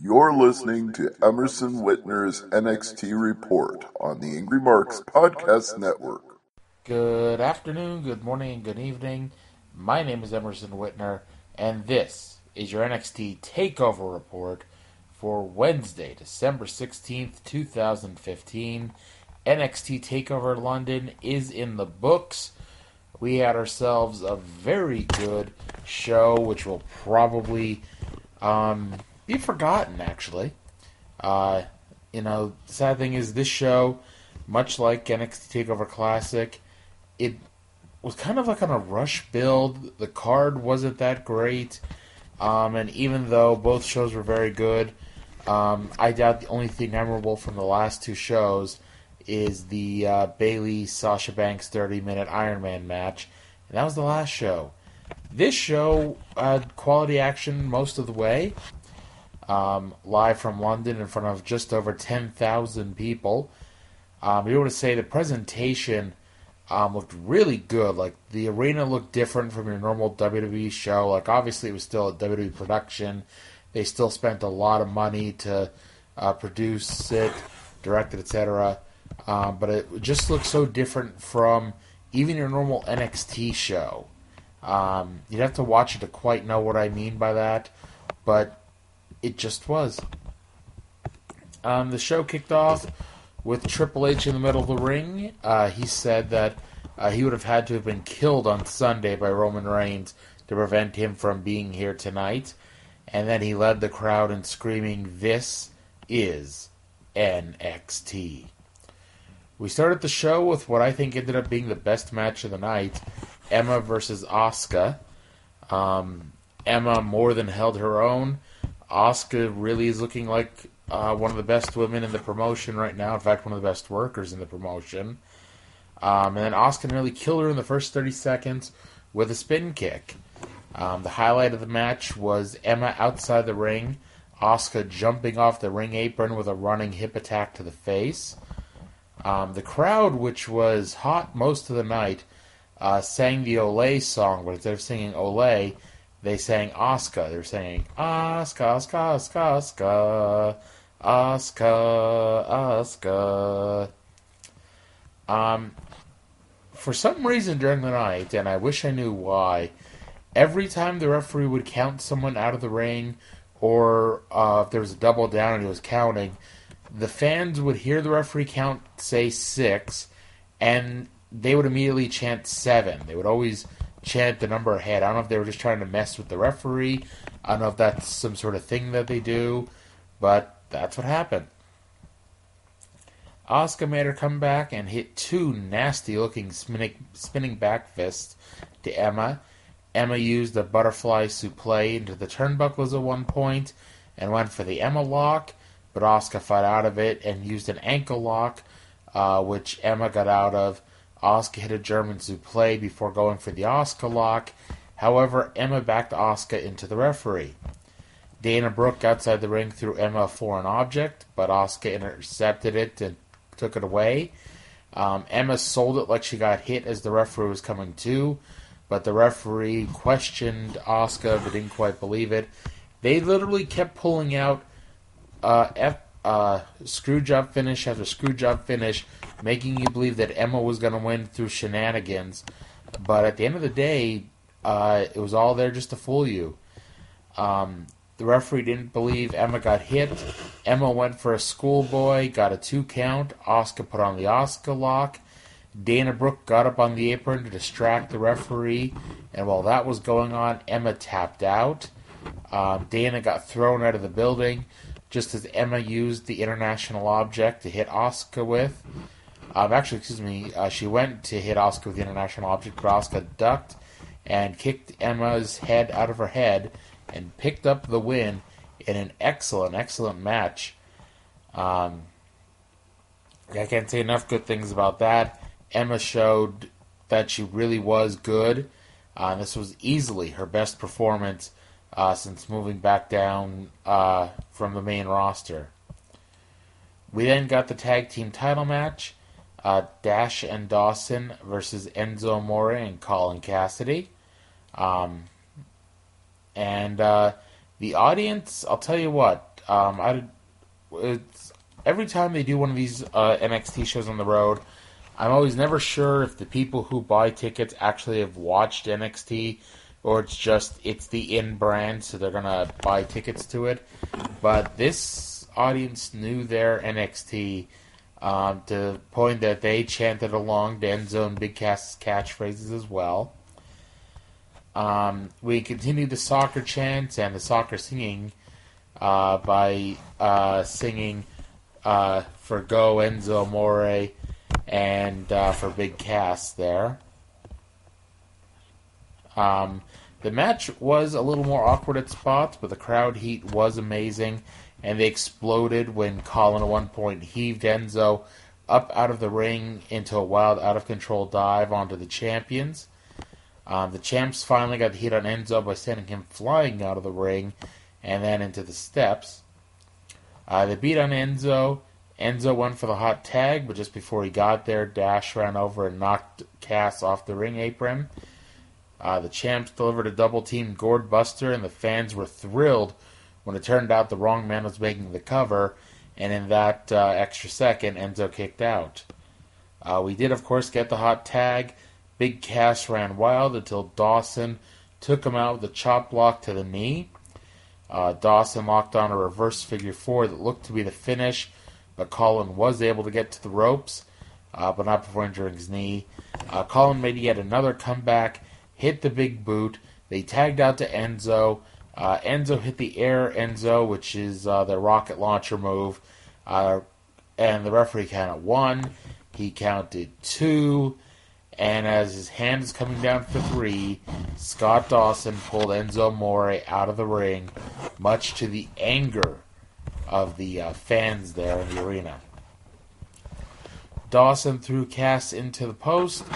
You're listening to Emerson Whitner's NXT Report on the Angry Marks Podcast Network. Good afternoon, good morning, and good evening. My name is Emerson Whitner, and this is your NXT Takeover Report for Wednesday, December 16th, 2015. NXT Takeover London is in the books. We had ourselves a very good show, which will probably be forgotten, actually. The sad thing is this show, much like NXT TakeOver Classic, it was kind of like on a rush build. The card wasn't that great. And even though both shows were very good, I doubt the only thing memorable from the last two shows is the Bayley-Sasha Banks 30-minute Iron Man match. And that was the last show. This show had quality action most of the way. Live from London in front of just over 10,000 people. You want to say the presentation looked really good. Like, the arena looked different from your normal WWE show. Like, obviously it was still a WWE production. They still spent a lot of money to produce it, direct it, etc. But it just looked so different from even your normal NXT show. You'd have to watch it to quite know what I mean by that, but it just was. The show kicked off with Triple H in the middle of the ring. He said that he would have had to have been killed on Sunday by Roman Reigns to prevent him from being here tonight. And then he led the crowd in screaming, "This is NXT." We started the show with what I think ended up being the best match of the night, Emma versus Asuka. Emma more than held her own. Asuka really is looking like one of the best women in the promotion right now. In fact, one of the best workers in the promotion. And then Asuka nearly killed her in the first 30 seconds with a spin kick. The highlight of the match was Emma outside the ring, Asuka jumping off the ring apron with a running hip attack to the face. The crowd, which was hot most of the night, sang the Olay song, but instead of singing Olay, they sang Asuka. They were saying, Asuka, Asuka, Asuka, Asuka, Asuka. For some reason during the night, and I wish I knew why, every time the referee would count someone out of the ring, or if there was a double down and he was counting, the fans would hear the referee count, say 6, and they would immediately chant 7. They would always chant the number ahead. I don't know if they were just trying to mess with the referee. I don't know if that's some sort of thing that they do, but that's what happened. Asuka made her comeback and hit 2 nasty-looking spinning back fists to Emma. Emma used a butterfly suplex into the turnbuckles at one point and went for the Emma lock, but Asuka fought out of it and used an ankle lock, which Emma got out of. Asuka hit a German suplex before going for the Asuka lock. However, Emma backed Asuka into the referee. Dana Brooke outside the ring threw Emma a foreign object, but Asuka intercepted it and took it away. Emma sold it like she got hit as the referee was coming to, but the referee questioned Asuka but didn't quite believe it. They literally kept pulling out screwjob finish after screwjob finish, making you believe that Emma was going to win through shenanigans. But at the end of the day, it was all there just to fool you. The referee didn't believe Emma got hit. Emma went for a schoolboy, got a 2 count. Asuka put on the Asuka lock. Dana Brooke got up on the apron to distract the referee, and while that was going on, Emma tapped out. Dana got thrown out of the building just as Emma used the international object to hit Asuka with. She went to hit Asuka with the international object, but Asuka ducked and kicked Emma's head out of her head and picked up the win in an excellent match. I can't say enough good things about that. Emma showed that she really was good. This was easily her best performance since moving back down from the main roster. We then got the tag team title match. Dash and Dawson versus Enzo Amore and Colin Cassidy. And the audience, I'll tell you what, it's every time they do one of these NXT shows on the road, I'm always never sure if the people who buy tickets actually have watched NXT or it's the in brand, so they're gonna buy tickets to it. But this audience knew their NXT to the point that they chanted along to Enzo and Big Cass's catchphrases as well. We continued the soccer chants and the soccer singing by singing for Go Enzo Amore and for Big Cass there. The match was a little more awkward at spots, but the crowd heat was amazing, and they exploded when Colin at one point heaved Enzo up out of the ring into a wild, out-of-control dive onto the champions. The champs finally got the heat on Enzo by sending him flying out of the ring and then into the steps. They beat on Enzo. Enzo went for the hot tag, but just before he got there, Dash ran over and knocked Cass off the ring apron. The champs delivered a double-team gourd buster, and the fans were thrilled when it turned out the wrong man was making the cover, and in that extra second, Enzo kicked out. We did, of course, get the hot tag. Big Cass ran wild until Dawson took him out with a chop block to the knee. Dawson locked on a reverse figure four that looked to be the finish, but Colin was able to get to the ropes, but not before injuring his knee. Colin made yet another comeback, hit the big boot. They tagged out to Enzo. Enzo hit the air Enzo, which is the rocket launcher move, and the referee counted 1. He counted 2, and as his hand is coming down for 3, Scott Dawson pulled Enzo Amore out of the ring, much to the anger of the fans there in the arena. Dawson threw Cass into the post.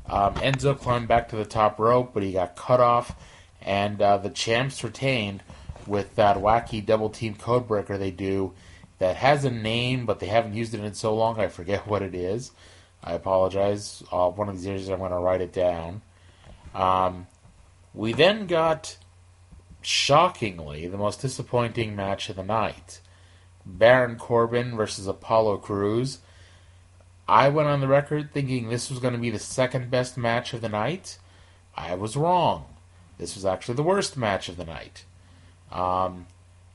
Enzo climbed back to the top rope, but he got cut off, and the champs retained with that wacky double-team codebreaker they do that has a name, but they haven't used it in so long, I forget what it is. I apologize. One of these years I'm going to write it down. We then got, shockingly, the most disappointing match of the night. Baron Corbin versus Apollo Crews. I went on the record thinking this was going to be the second best match of the night. I was wrong. This was actually the worst match of the night. And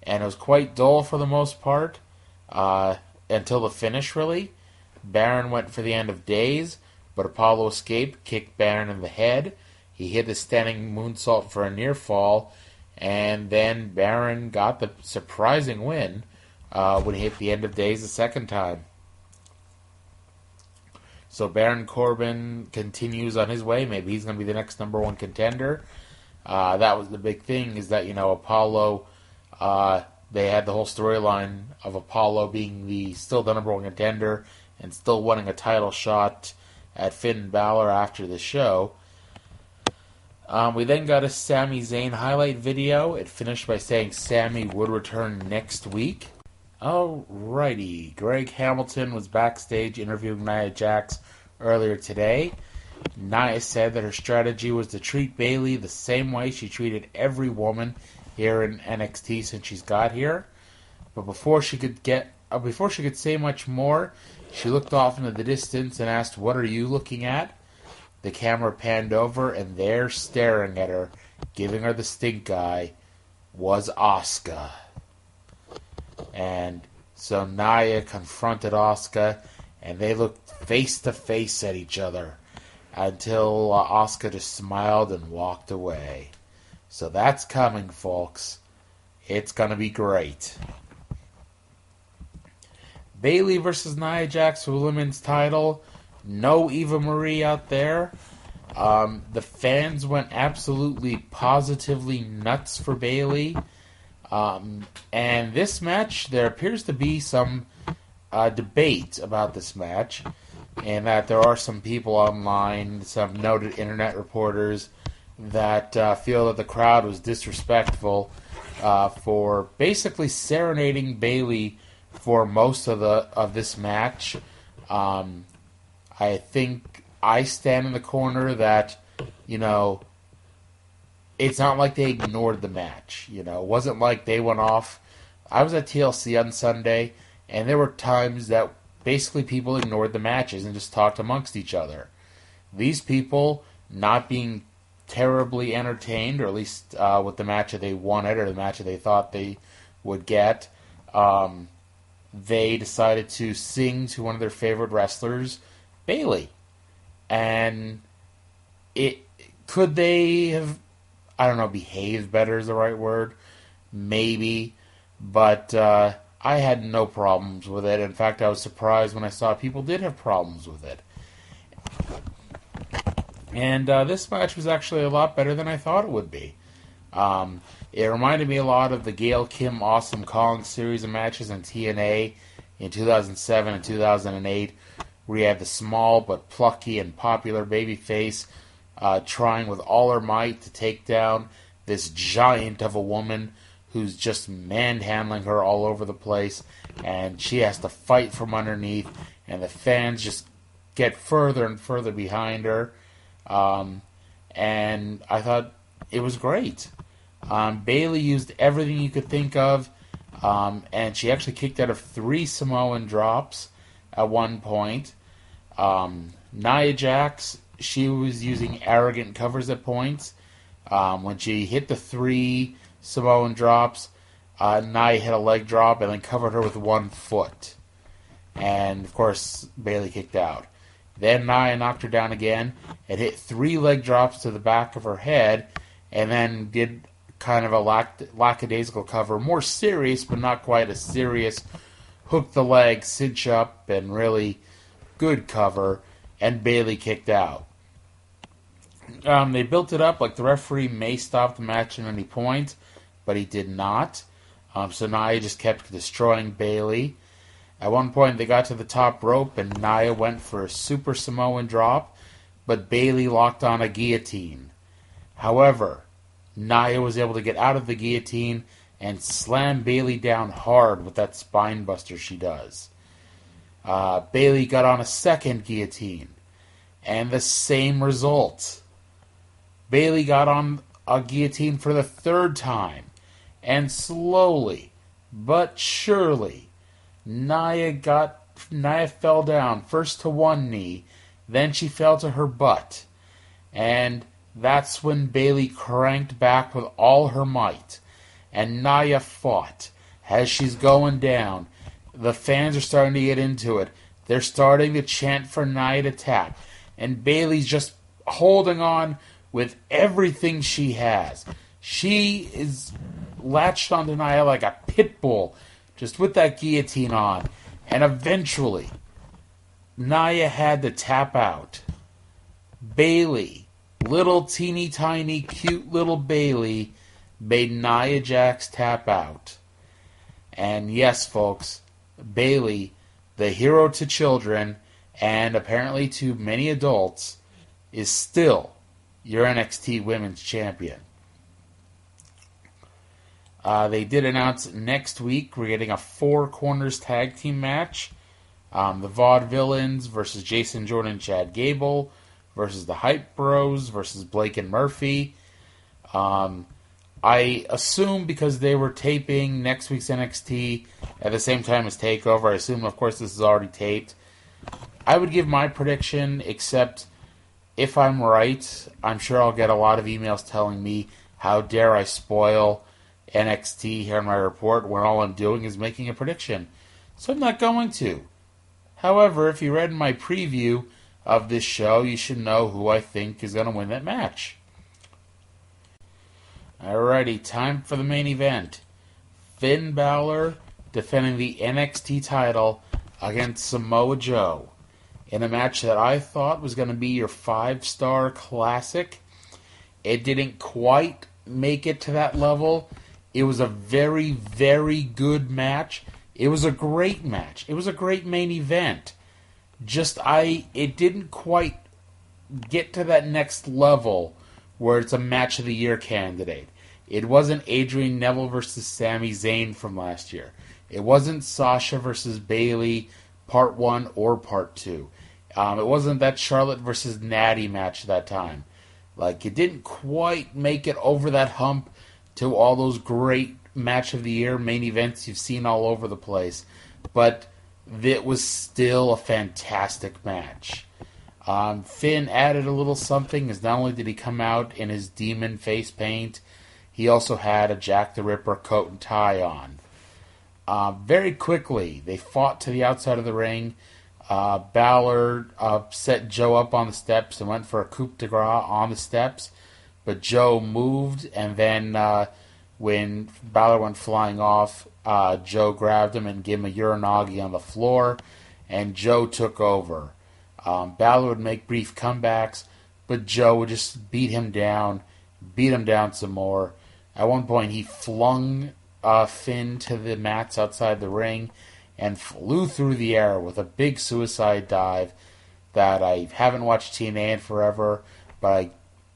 it was quite dull for the most part, until the finish, really. Baron went for the end of days, but Apollo escaped, kicked Baron in the head. He hit a standing moonsault for a near fall, and then Baron got the surprising win when he hit the end of days the second time. So Baron Corbin continues on his way. Maybe he's going to be the next number one contender. That was the big thing, is that, Apollo, they had the whole storyline of Apollo being still the number one contender and still wanting a title shot at Finn Balor after the show. We then got a Sami Zayn highlight video. It finished by saying Sami would return next week. Alrighty, Greg Hamilton was backstage interviewing Nia Jax earlier today. Nia said that her strategy was to treat Bayley the same way she treated every woman here in NXT since she's got here. But before she could say much more, she looked off into the distance and asked, "What are you looking at?" The camera panned over, and there, staring at her, giving her the stink eye, was Asuka. And so Nia confronted Asuka, and they looked face to face at each other until Asuka just smiled and walked away. So that's coming, folks. It's going to be great. Bayley versus Nia Jax for the women's title. No Eva Marie out there. The fans went absolutely, positively nuts for Bayley. And this match, there appears to be some debate about this match, and that there are some people online, some noted internet reporters, that feel that the crowd was disrespectful for basically serenading Bayley for most of this match. I think I stand in the corner that, it's not like they ignored the match. It wasn't like they went off I was at TLC on Sunday, and there were times that basically people ignored the matches and just talked amongst each other. These people, not being terribly entertained, or at least with the match that they wanted or the match that they thought they would get, they decided to sing to one of their favorite wrestlers, Bayley. And could they have, I don't know, behaved better is the right word? Maybe. But I had no problems with it. In fact, I was surprised when I saw people did have problems with it. And this match was actually a lot better than I thought it would be. It reminded me a lot of the Gail Kim Awesome Kong series of matches in TNA in 2007 and 2008, where you had the small but plucky and popular babyface trying with all her might to take down this giant of a woman who's just manhandling her all over the place, and she has to fight from underneath, and the fans just get further and further behind her. And I thought it was great. Bayley used everything you could think of, and she actually kicked out of 3 Samoan drops at one point. Nia Jax, she was using arrogant covers at points. When she hit the 3 Samoan drops, Nia hit a leg drop and then covered her with 1 foot. And, of course, Bayley kicked out. Then Nia knocked her down again and hit 3 leg drops to the back of her head, and then did kind of a lackadaisical cover, more serious but not quite as serious, hook the leg, cinch up, and really good cover, and Bayley kicked out. They built it up like the referee may stop the match at any point, but he did not. So Nia just kept destroying Bayley. At one point, they got to the top rope, and Nia went for a Super Samoan drop, but Bayley locked on a guillotine. However, Nia was able to get out of the guillotine and slam Bayley down hard with that spine buster she does. Bayley got on a second guillotine, and the same result. Bayley got on a guillotine for the 3rd time, and slowly but surely, Nia fell down, first to one knee, then she fell to her butt. And that's when Bayley cranked back with all her might. And Nia fought. As she's going down, the fans are starting to get into it. They're starting to chant for Nia to tap. And Bayley's just holding on with everything she has. She is latched onto Nia like a pit bull, just with that guillotine on. And eventually, Nia had to tap out. Bayley, little teeny tiny cute little Bayley, made Nia Jax tap out. And yes, folks, Bayley, the hero to children, and apparently to many adults, is still your NXT Women's Champion. They did announce next week we're getting a 4 corners tag team match. The Vaudevillains versus Jason Jordan and Chad Gable versus the Hype Bros versus Blake and Murphy. I assume because they were taping next week's NXT at the same time as Takeover, I assume, of course, this is already taped. I would give my prediction, except if I'm right, I'm sure I'll get a lot of emails telling me how dare I spoil NXT here in my report when all I'm doing is making a prediction. So I'm not going to. However, if you read my preview of this show, you should know who I think is going to win that match. Alrighty, time for the main event. Finn Balor defending the NXT title against Samoa Joe in a match that I thought was going to be your 5-star classic. It didn't quite make it to that level. It was a very, very good match. It was a great match. It was a great main event. It didn't quite get to that next level where it's a match of the year candidate. It wasn't Adrian Neville versus Sami Zayn from last year. It wasn't Sasha versus Bayley part 1 or part 2. It wasn't that Charlotte versus Natty match that time. It didn't quite make it over that hump to all those great match of the year, main events you've seen all over the place, but it was still a fantastic match. Finn added a little something, as not only did he come out in his demon face paint, he also had a Jack the Ripper coat and tie on. Very quickly, they fought to the outside of the ring. Balor set Joe up on the steps and went for a coup de grace on the steps, but Joe moved, and then when Balor went flying off, Joe grabbed him and gave him a Uranagi on the floor, and Joe took over. Balor would make brief comebacks, but Joe would just beat him down some more. At one point, he flung Finn to the mats outside the ring and flew through the air with a big suicide dive that I haven't watched TNA in forever, but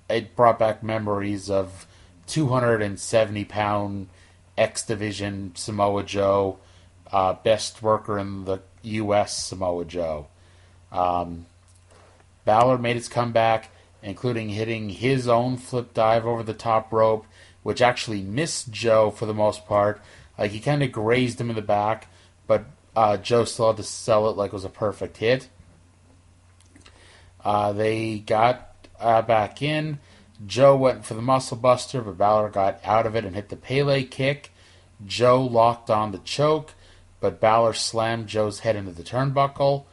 it brought back memories of 270-pound X Division Samoa Joe, best worker in the U.S. Samoa Joe. Balor made his comeback, including hitting his own flip dive over the top rope, which actually missed Joe for the most part. Like, he kind of grazed him in the back, but Joe still had to sell it like it was a perfect hit. They got back in. Joe went for the muscle buster, but Balor got out of it and hit the Pele kick. Joe locked on the choke, but Balor slammed Joe's head into the turnbuckle.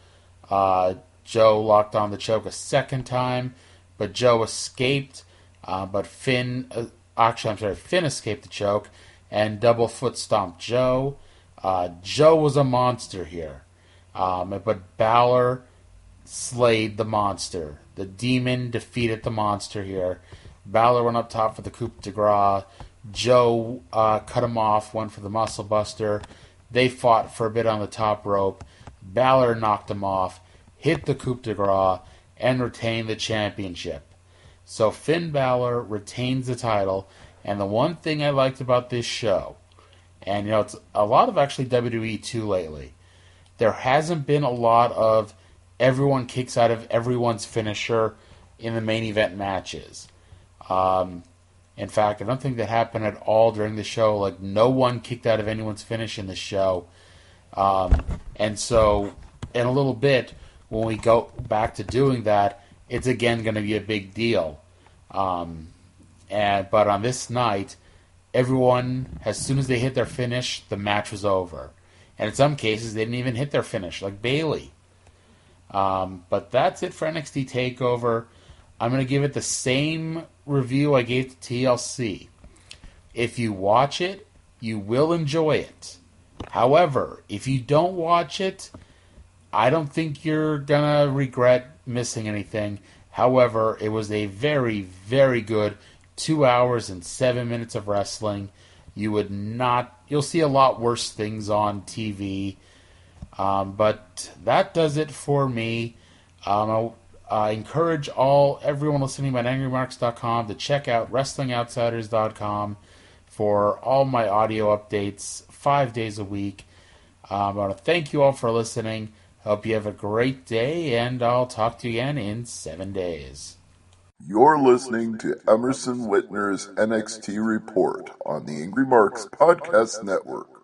Joe locked on the choke a second time, but Joe escaped. But Finn escaped the choke and double foot stomped Joe. Joe was a monster here, but Balor slayed the monster. The demon defeated the monster here. Balor went up top for the coup de grace. Joe cut him off, went for the muscle buster. They fought for a bit on the top rope. Balor knocked him off, hit the coup de grace, and retained the championship. So Finn Balor retains the title, and the one thing I liked about this show, and it's a lot of actually WWE too lately, there hasn't been a lot of everyone kicks out of everyone's finisher in the main event matches. In fact, I don't think that happened at all during the show. Like, no one kicked out of anyone's finish in the show. And so, in a little bit, when we go back to doing that, it's again going to be a big deal. But on this night, everyone, as soon as they hit their finish, the match was over. And in some cases, they didn't even hit their finish, like Bayley. But that's it for NXT TakeOver. I'm going to give it the same review I gave to TLC. If you watch it, you will enjoy it. However, if you don't watch it, I don't think you're going to regret missing anything. However, it was a very, very good 2 hours and 7 minutes of wrestling. You'll see a lot worse things on TV. But that does it for me. I encourage everyone listening at AngryMarks.com to check out WrestlingOutsiders.com for all my audio updates 5 days a week. I want to thank you all for listening. Hope you have a great day, and I'll talk to you again in 7 days. You're listening to Emerson Whitner's NXT Report on the Angry Marks Podcast Network.